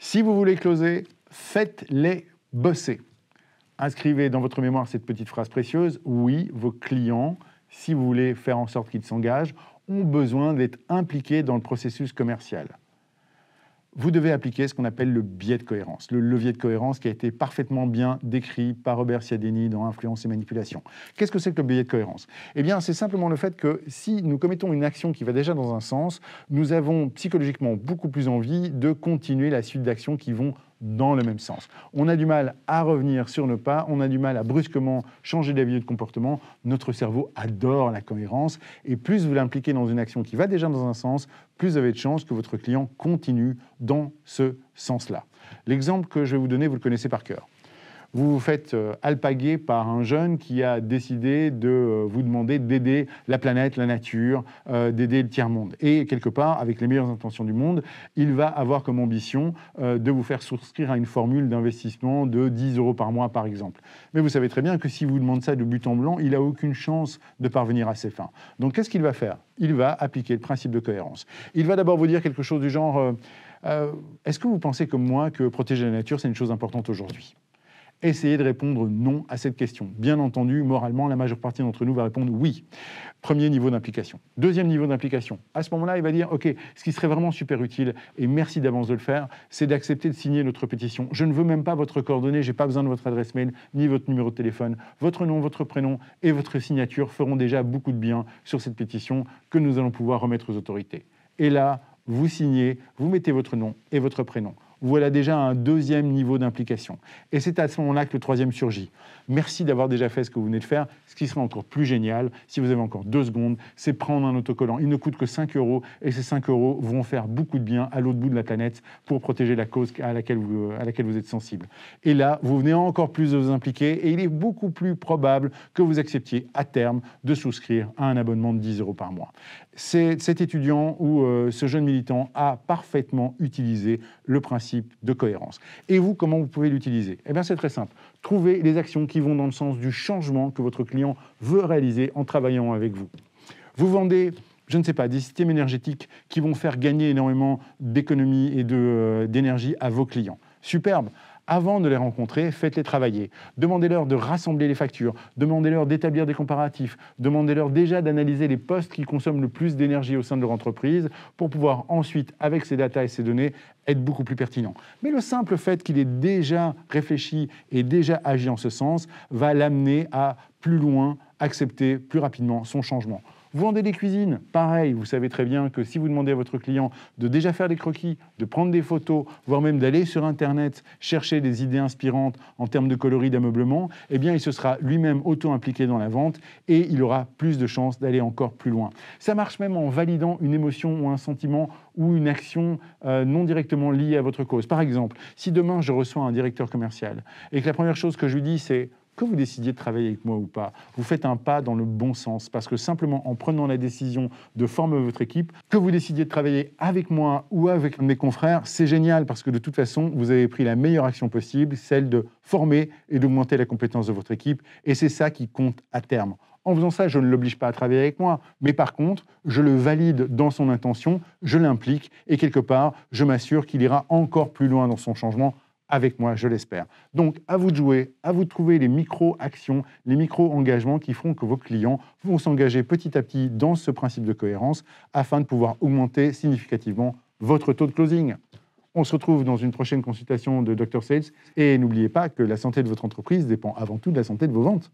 Si vous voulez closer, faites-les bosser. Inscrivez dans votre mémoire cette petite phrase précieuse. Oui, vos clients, si vous voulez faire en sorte qu'ils s'engagent, ont besoin d'être impliqués dans le processus commercial. Vous devez appliquer ce qu'on appelle le biais de cohérence, le levier de cohérence qui a été parfaitement bien décrit par Robert Cialdini dans Influence et manipulation. Qu'est-ce que c'est que le biais de cohérence? Eh bien, c'est simplement le fait que si nous commettons une action qui va déjà dans un sens, nous avons psychologiquement beaucoup plus envie de continuer la suite d'actions qui vont dans le même sens. On a du mal à revenir sur nos pas, on a du mal à brusquement changer d'avis et de comportement. Notre cerveau adore la cohérence et plus vous l'impliquez dans une action qui va déjà dans un sens, plus vous avez de chances que votre client continue dans ce sens-là. L'exemple que je vais vous donner, vous le connaissez par cœur. Vous vous faites alpaguer par un jeune qui a décidé de vous demander d'aider la planète, la nature, d'aider le tiers-monde. Et quelque part, avec les meilleures intentions du monde, il va avoir comme ambition de vous faire souscrire à une formule d'investissement de 10 € par mois, par exemple. Mais vous savez très bien que si vous demandez ça de but en blanc, il n'a aucune chance de parvenir à ses fins. Donc qu'est-ce qu'il va faire? Il va appliquer le principe de cohérence. Il va d'abord vous dire quelque chose du genre est-ce que vous pensez comme moi que protéger la nature, c'est une chose importante aujourd'hui? Essayez de répondre non à cette question. Bien entendu, moralement, la majeure partie d'entre nous va répondre oui. Premier niveau d'implication. Deuxième niveau d'implication. À ce moment-là, il va dire, OK, ce qui serait vraiment super utile, et merci d'avance de le faire, c'est d'accepter de signer notre pétition. Je ne veux même pas votre coordonnée, je n'ai pas besoin de votre adresse mail, ni votre numéro de téléphone. Votre nom, votre prénom et votre signature feront déjà beaucoup de bien sur cette pétition que nous allons pouvoir remettre aux autorités. Et là, vous signez, vous mettez votre nom et votre prénom. Voilà déjà un deuxième niveau d'implication. Et c'est à ce moment-là que le troisième surgit. Merci d'avoir déjà fait ce que vous venez de faire. Ce qui serait encore plus génial, si vous avez encore 2 secondes, c'est prendre un autocollant. Il ne coûte que 5 € et ces 5 € vont faire beaucoup de bien à l'autre bout de la planète pour protéger la cause à laquelle vous êtes sensible. Et là, vous venez encore plus de vous impliquer et il est beaucoup plus probable que vous acceptiez à terme de souscrire à un abonnement de 10 € par mois. Cet étudiant ou ce jeune militant a parfaitement utilisé le principe de cohérence. Et vous, comment vous pouvez l'utiliser? Eh bien, c'est très simple. Trouvez les actions qui vont dans le sens du changement que votre client veut réaliser en travaillant avec vous. Vous vendez, je ne sais pas, des systèmes énergétiques qui vont faire gagner énormément d'économie et d'énergie à vos clients. Superbe. Avant de les rencontrer, faites-les travailler. Demandez-leur de rassembler les factures, demandez-leur d'établir des comparatifs, demandez-leur déjà d'analyser les postes qui consomment le plus d'énergie au sein de leur entreprise pour pouvoir ensuite, avec ces datas et ces données, être beaucoup plus pertinent. Mais le simple fait qu'il ait déjà réfléchi et déjà agi en ce sens va l'amener à plus loin, accepter plus rapidement son changement. Vous vendez des cuisines, pareil, vous savez très bien que si vous demandez à votre client de déjà faire des croquis, de prendre des photos, voire même d'aller sur Internet chercher des idées inspirantes en termes de coloris, d'ameublement, eh bien il se sera lui-même auto-impliqué dans la vente et il aura plus de chances d'aller encore plus loin. Ça marche même en validant une émotion ou un sentiment ou une action non directement liée à votre cause. Par exemple, si demain je reçois un directeur commercial et que la première chose que je lui dis c'est que vous décidiez de travailler avec moi ou pas, vous faites un pas dans le bon sens parce que simplement en prenant la décision de former votre équipe, que vous décidiez de travailler avec moi ou avec mes confrères, c'est génial parce que de toute façon, vous avez pris la meilleure action possible, celle de former et d'augmenter la compétence de votre équipe et c'est ça qui compte à terme. En faisant ça, je ne l'oblige pas à travailler avec moi, mais par contre, je le valide dans son intention, je l'implique et quelque part, je m'assure qu'il ira encore plus loin dans son changement avec moi, je l'espère. Donc, à vous de jouer, à vous de trouver les micro-actions, les micro-engagements qui feront que vos clients vont s'engager petit à petit dans ce principe de cohérence afin de pouvoir augmenter significativement votre taux de closing. On se retrouve dans une prochaine consultation de Dr Sales et n'oubliez pas que la santé de votre entreprise dépend avant tout de la santé de vos ventes.